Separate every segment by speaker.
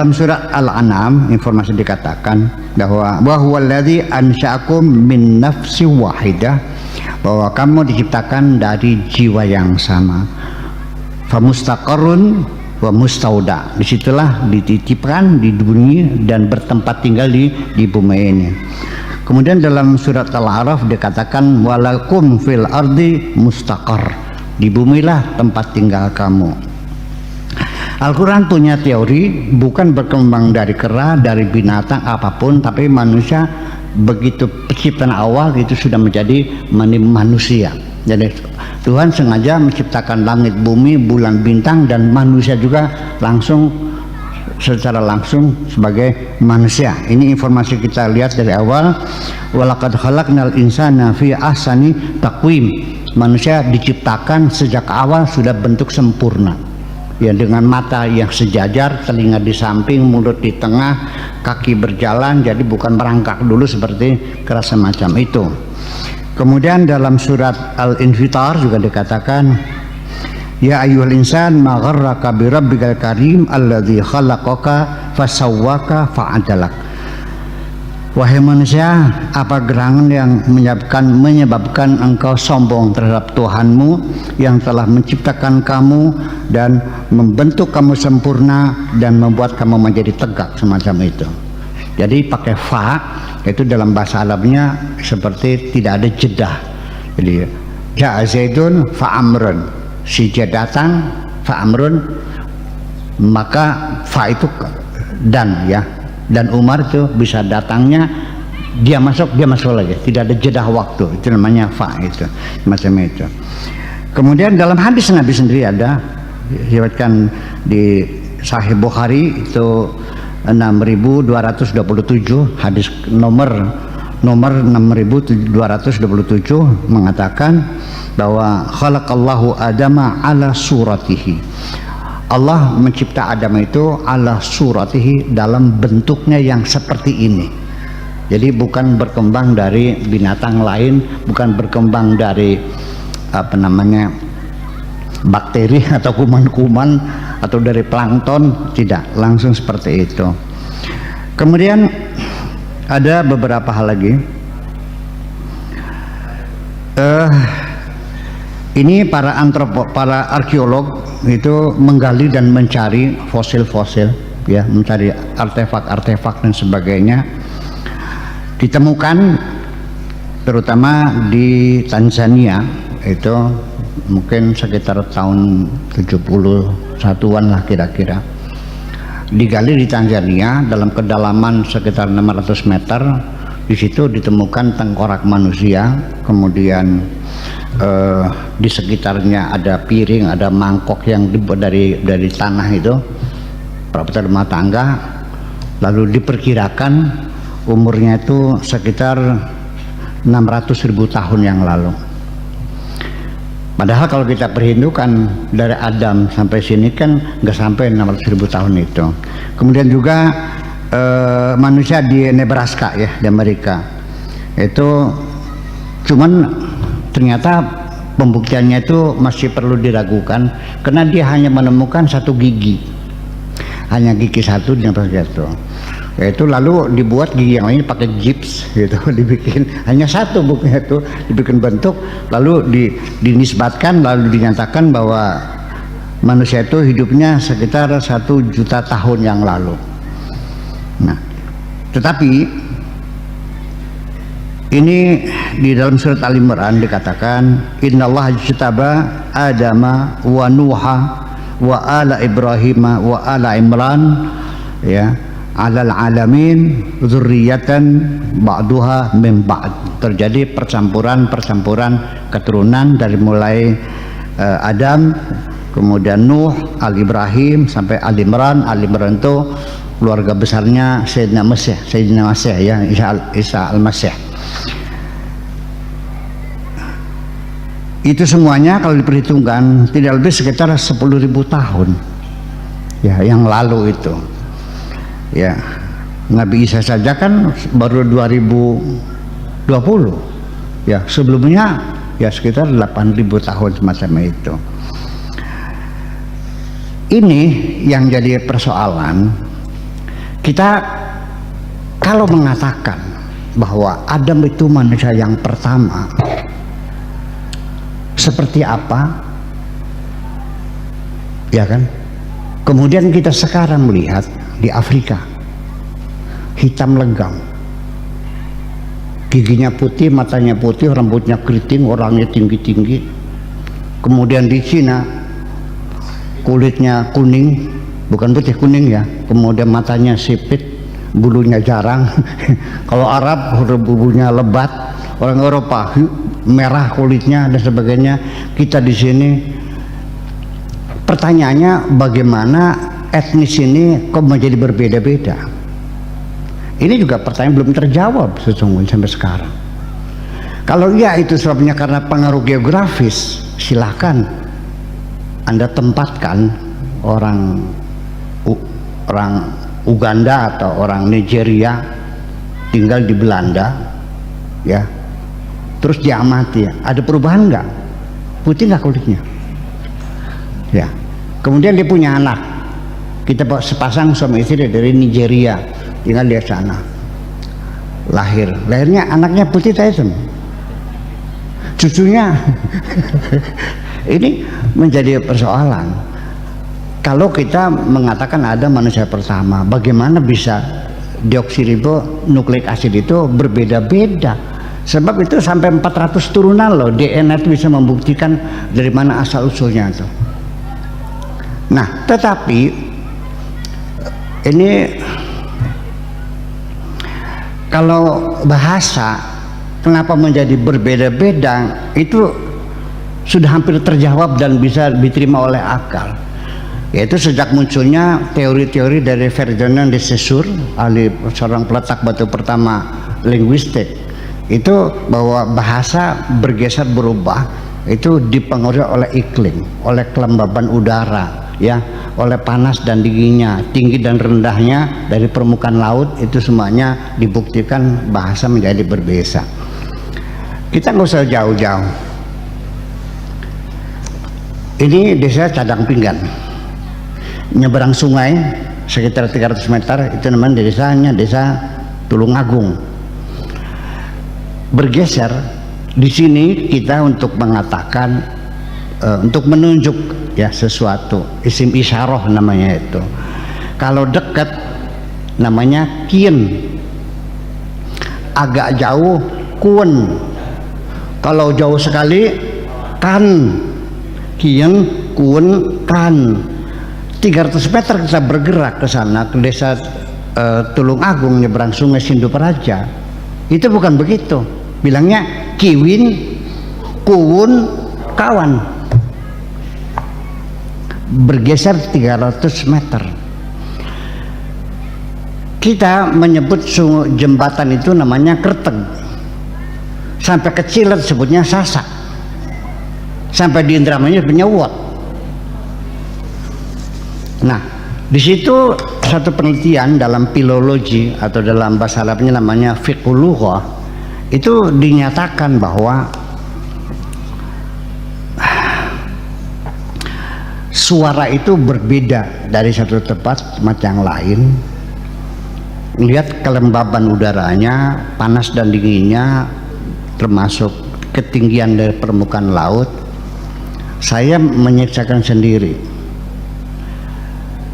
Speaker 1: dalam surat Al-An'am informasi dikatakan bahwa huwallazi ansya'akum min nafsi wahidah, bahwa kamu diciptakan dari jiwa yang sama. Famustaqarrun wa mustauda, disitulah dititipkan di dunia dan bertempat tinggal di bumi ini. Kemudian dalam surat Al-A'raf dikatakan walakum fil ardi mustaqar, di bumilah tempat tinggal kamu. Al-Quran punya teori bukan berkembang dari kera, dari binatang apapun, tapi manusia begitu penciptaan awal itu sudah menjadi manusia. Jadi Tuhan sengaja menciptakan langit, bumi, bulan, bintang, dan manusia juga secara langsung sebagai manusia. Ini informasi kita lihat dari awal. Walaqad khalaqnal insana fi ahsani taqwim. Manusia diciptakan sejak awal sudah bentuk sempurna. Ya, dengan mata yang sejajar, telinga di samping, mulut di tengah, kaki berjalan, jadi bukan merangkak dulu seperti kera semacam itu. Kemudian dalam surat Al-Infitar juga dikatakan ya ayyuhal insan ma gharraka bi rabbikal karim alladzi khalaqaka fasawwaka fa'adalak. Wahai manusia, apa gerangan yang menyebabkan engkau sombong terhadap Tuhanmu yang telah menciptakan kamu dan membentuk kamu sempurna dan membuat kamu menjadi tegak semacam itu. Jadi pakai fa itu dalam bahasa Arabnya seperti tidak ada jeda. Jadi ja'a zaidun fa amrun, si datang fa amrun, maka fa itu dan ya. Dan Umar itu bisa datangnya dia masuk lagi, tidak ada jeda waktu, itu namanya fa itu macam itu. Kemudian dalam hadis Nabi sendiri ada diriwayatkan di Sahih Bukhari itu 6227, hadis nomor 6227 mengatakan bahwa khalaqallahu adama ala suratihi. Allah mencipta Adam itu ala suratihi, dalam bentuknya yang seperti ini. Jadi bukan berkembang dari binatang lain, bukan berkembang dari bakteri atau kuman-kuman atau dari plankton, tidak, langsung seperti itu. Kemudian ada beberapa hal lagi. Ini para arkeolog itu menggali dan mencari fosil-fosil, ya, mencari artefak-artefak dan sebagainya. Ditemukan terutama di Tanzania, itu mungkin sekitar tahun 71-an lah kira-kira. Digali di Tanzania dalam kedalaman sekitar 600 meter. Di situ ditemukan tengkorak manusia, kemudian di sekitarnya ada piring, ada mangkok yang dibuat dari tanah itu, perabot rumah tangga. Lalu diperkirakan umurnya itu sekitar 600.000 tahun yang lalu. Padahal kalau kita perhitungkan dari Adam sampai sini kan nggak sampai 600.000 tahun itu. Kemudian juga manusia di Nebraska, ya, di Amerika itu cuman ternyata pembuktiannya itu masih perlu diragukan karena dia hanya menemukan satu gigi, hanya gigi satu di Nebraska itu. Yaitu lalu dibuat gigi yang lain pakai gips gitu, dibikin hanya satu bukunya itu, dibikin bentuk, lalu dinisbatkan, lalu dinyatakan bahwa manusia itu hidupnya sekitar 1 juta tahun yang lalu. Nah, tetapi ini di dalam surat Al-Imran dikatakan innallaha ijtaba Adama wa Nuha wa ala Ibrahim wa ala Imran, ya, alal alamin dzurriyyatan ba'duha min ba'd. Terjadi percampuran keturunan dari mulai Adam, kemudian Nuh, Al-Ibrahim sampai Al-Imran. Al-Imran itu keluarga besarnya Sayyidina Masih, ya, Isa Al-Masih. Itu semuanya kalau diperhitungkan tidak lebih sekitar 10.000 tahun, ya, yang lalu itu. Ya, Nabi Isa saja kan baru 2020, ya, sebelumnya ya sekitar 8.000 tahun semacam itu. Ini yang jadi persoalan, Kita kalau mengatakan bahwa Adam itu manusia yang pertama, seperti apa, ya kan? Kemudian kita sekarang melihat di Afrika, hitam legam, giginya putih, matanya putih, rambutnya keriting, orangnya tinggi-tinggi. Kemudian di Cina, kulitnya kuning, bukan putih, kuning ya. Kemudian matanya sipit, bulunya jarang. Kalau Arab bulunya lebat, orang Eropa merah kulitnya dan sebagainya. Kita di sini, pertanyaannya bagaimana etnis ini kok menjadi berbeda-beda? Ini juga pertanyaan belum terjawab sesungguhnya sampai sekarang. Kalau iya itu sebabnya karena pengaruh geografis, silahkan Anda tempatkan orang Uganda atau orang Nigeria tinggal di Belanda, ya, terus diamati, ada perubahan nggak? Putih nggak kulitnya? Ya, kemudian dia punya anak, kita bawa sepasang suami istri dari Nigeria tinggal di sana, lahirnya anaknya putih hitam, cucunya. Ini menjadi persoalan. Kalau kita mengatakan ada manusia pertama, bagaimana bisa deoksiribonukleik asid itu berbeda-beda? Sebab itu sampai 400 turunan loh, DNA itu bisa membuktikan dari mana asal usulnya itu. Nah, tetapi ini kalau bahasa kenapa menjadi berbeda-beda itu sudah hampir terjawab dan bisa diterima oleh akal. Yaitu sejak munculnya teori-teori dari Ferdinand de Saussure, ahli seorang peletak batu pertama linguistik, itu bahwa bahasa bergeser berubah itu dipengaruhi oleh iklim, oleh kelembaban udara, ya, oleh panas dan dinginnya, tinggi dan rendahnya dari permukaan laut, itu semuanya dibuktikan bahasa menjadi berbeda. Kita nggak usah jauh-jauh. Ini desa Cadang Pinggan, nyeberang sungai sekitar 300 meter, itu namanya desanya desa Tulungagung. Bergeser di sini kita untuk mengatakan, untuk menunjuk ya sesuatu, isim isyarah namanya itu. Kalau dekat namanya kien, agak jauh kun, kalau jauh sekali kan, kien kun kan. 300 meter kita bergerak ke sana, ke desa Tulungagung, nyebrang sungai Sinduparaja. Itu bukan begitu, bilangnya kiwin, kuwun, kawan. Bergeser 300 meter. Kita menyebut jembatan itu namanya kerteg. Sampai kecil sebutnya sasak. Sampai di Indramayu punya wot. Nah, di situ satu penelitian dalam filologi atau dalam bahasa Arabnya namanya fiqhul lughah, itu dinyatakan bahwa suara itu berbeda dari satu tempat yang lain. Lihat kelembaban udaranya, panas dan dinginnya, termasuk ketinggian dari permukaan laut. Saya menyaksikan sendiri.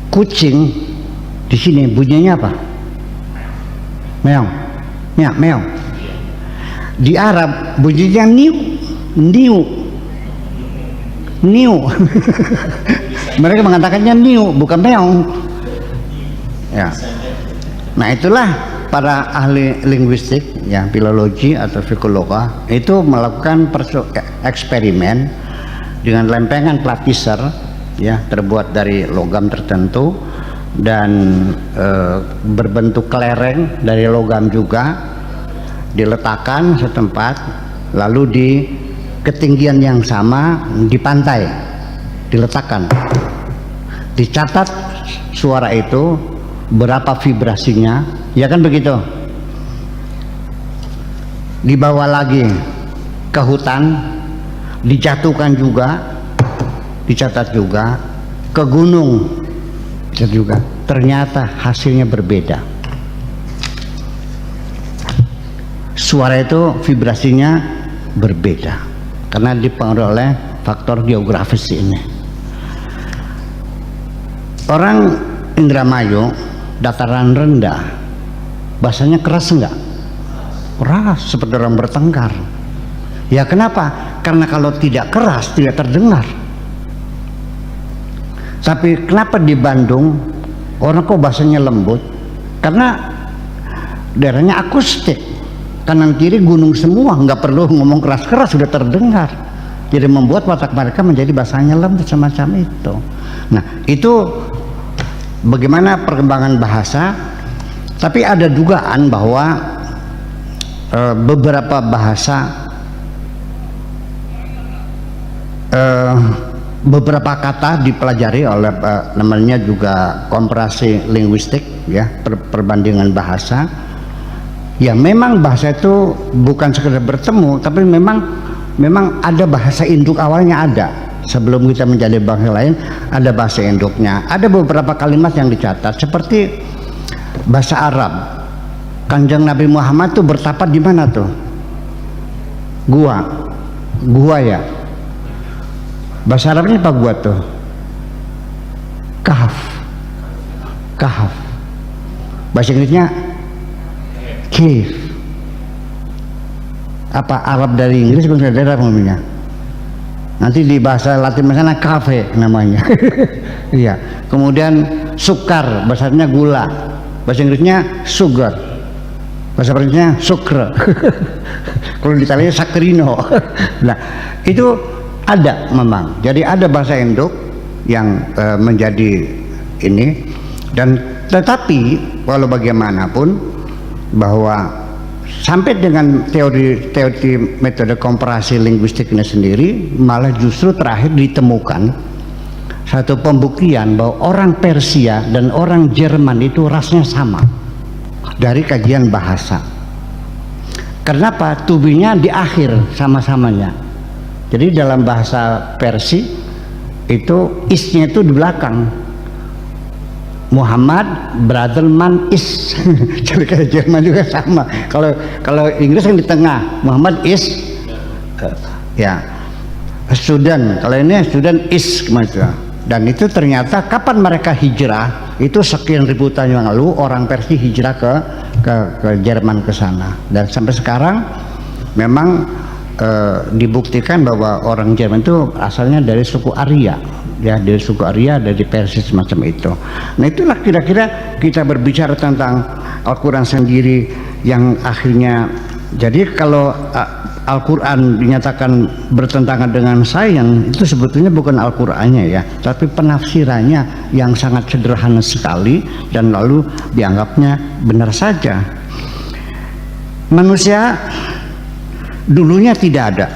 Speaker 1: Kucing di sini bunyinya apa? Meong, ya meong. Di Arab bunyinya niu, niu, niu. Mereka mengatakannya niu, bukan meong. Ya. Nah, itulah para ahli linguistik, ya, filologi atau filologa itu melakukan eksperimen dengan lempengan platisir, ya, terbuat dari logam tertentu dan berbentuk kelereng dari logam juga, diletakkan setempat, lalu di ketinggian yang sama di pantai diletakkan, dicatat suara itu berapa vibrasinya, ya kan begitu. Dibawa lagi ke hutan, dijatuhkan juga, dicatat juga, ke gunung dicatat juga. ternyata hasilnya berbeda. Suara itu vibrasinya berbeda karena dipengaruhi oleh faktor geografis ini. Orang Indramayu, dataran rendah, bahasanya keras enggak? Keras, seperti orang bertengkar. Ya kenapa? Karena kalau tidak keras tidak terdengar. Tapi kenapa di Bandung orang kok bahasanya lembut? Karena daerahnya akustik, kanan kiri gunung semua, nggak perlu ngomong keras-keras sudah terdengar. Jadi membuat watak mereka menjadi bahasanya lembut semacam itu. Nah itu bagaimana perkembangan bahasa. Tapi ada dugaan bahwa beberapa bahasa, beberapa kata dipelajari oleh namanya juga komparasi linguistik, ya, perbandingan bahasa. Ya memang bahasa itu bukan sekedar bertemu, tapi memang ada bahasa induk awalnya ada. Sebelum kita menjadi bangsa lain ada bahasa induknya. Ada beberapa kalimat yang dicatat seperti bahasa Arab. Kanjeng Nabi Muhammad tuh bertapa di mana tuh? Gua ya. Bahasa Arabnya apa gua tuh? Kahf. Bahasa Inggrisnya cave. Apa Arab dari Inggris bukan dari Arab namanya? Nanti di bahasa Latin sana cafe namanya. Iya. Kemudian sukar, bahasanya gula. Bahasa Inggrisnya sugar. Bahasa Perancisnya sucre. Kalau di Italia saccharino. Nah, itu ada memang. Jadi ada bahasa induk yang menjadi ini, dan tetapi walau bagaimanapun bahwa sampai dengan teori metode komparasi linguistiknya sendiri malah justru terakhir ditemukan satu pembuktian bahwa orang Persia dan orang Jerman itu rasnya sama dari kajian bahasa. Kenapa? Tubinya di akhir sama-samanya. Jadi dalam bahasa Persia itu isnya itu di belakang. Muhammad Bradelman is. Jadi kayak Jerman juga sama. Kalau Inggris kan di tengah. Muhammad is ya student. Kalau ini student is maksudnya. Dan itu ternyata kapan mereka hijrah itu sekian ribu tahun yang lalu orang Persia hijrah ke Jerman ke sana. Dan sampai sekarang memang dibuktikan bahwa orang Jerman itu asalnya dari suku Arya, ya, dari suku Arya, dari Persia semacam itu. Nah itulah kira-kira kita berbicara tentang Al-Quran sendiri yang akhirnya, jadi kalau Al-Quran dinyatakan bertentangan dengan sains, itu sebetulnya bukan Al-Qurannya ya, tapi penafsirannya yang sangat sederhana sekali dan lalu dianggapnya benar saja. Manusia dulunya tidak ada,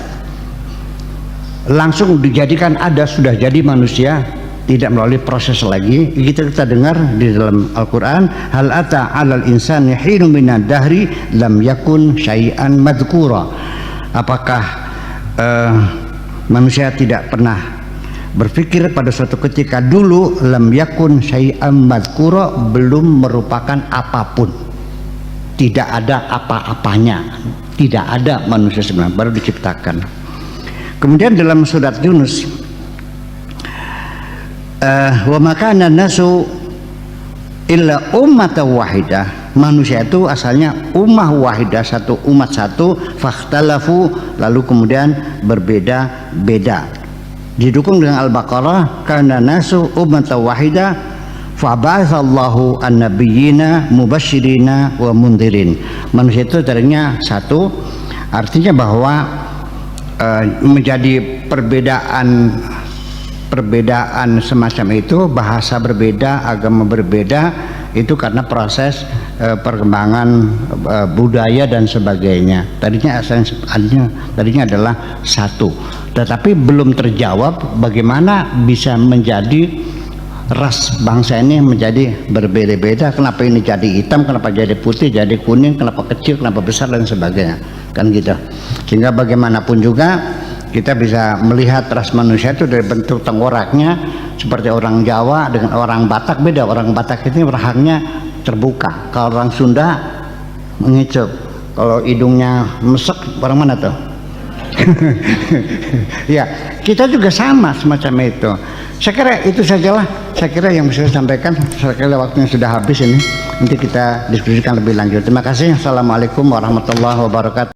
Speaker 1: langsung dijadikan ada, sudah jadi manusia, tidak melalui proses lagi. Kita dengar di dalam Al-Quran, hal ata 'alal insani hinun minad dahri lam yakun syai'an madhkura. Apakah manusia tidak pernah berpikir pada suatu ketika dulu lam yakun syai'an madhkura, belum merupakan apapun, tidak ada apa-apanya, tidak ada manusia sebenarnya, baru diciptakan. Kemudian dalam surat Yunus, wa makana nasu illa ummatan wahidah, manusia itu asalnya ummah wahidah, satu umat satu, fakhtalafu, lalu kemudian berbeda-beda. Didukung dengan Al-Baqarah, karena nasu ummatan wahidah fa'ba'atsallahu an-nabiyyina mubasyirina wa mundhirin. Manusia itu tadinya satu, artinya bahwa menjadi perbedaan semacam itu, bahasa berbeda, agama berbeda, itu karena proses perkembangan budaya dan sebagainya. Tadinya adalah satu, tetapi belum terjawab bagaimana bisa menjadi ras bangsa ini menjadi berbeda-beda. Kenapa ini jadi hitam, kenapa jadi putih, jadi kuning, kenapa kecil, kenapa besar, dan sebagainya, kan gitu. Sehingga bagaimanapun juga kita bisa melihat ras manusia itu dari bentuk tengkoraknya, seperti orang Jawa dengan orang Batak beda. Orang Batak ini rahangnya terbuka, kalau orang Sunda mengicup, kalau hidungnya mesek orang mana tuh? Ya, kita juga sama semacam itu. Saya kira itu sajalah. Saya kira yang bisa saya sampaikan. Saya kira waktunya sudah habis ini. Nanti kita diskusikan lebih lanjut. Terima kasih. Assalamualaikum warahmatullahi wabarakatuh.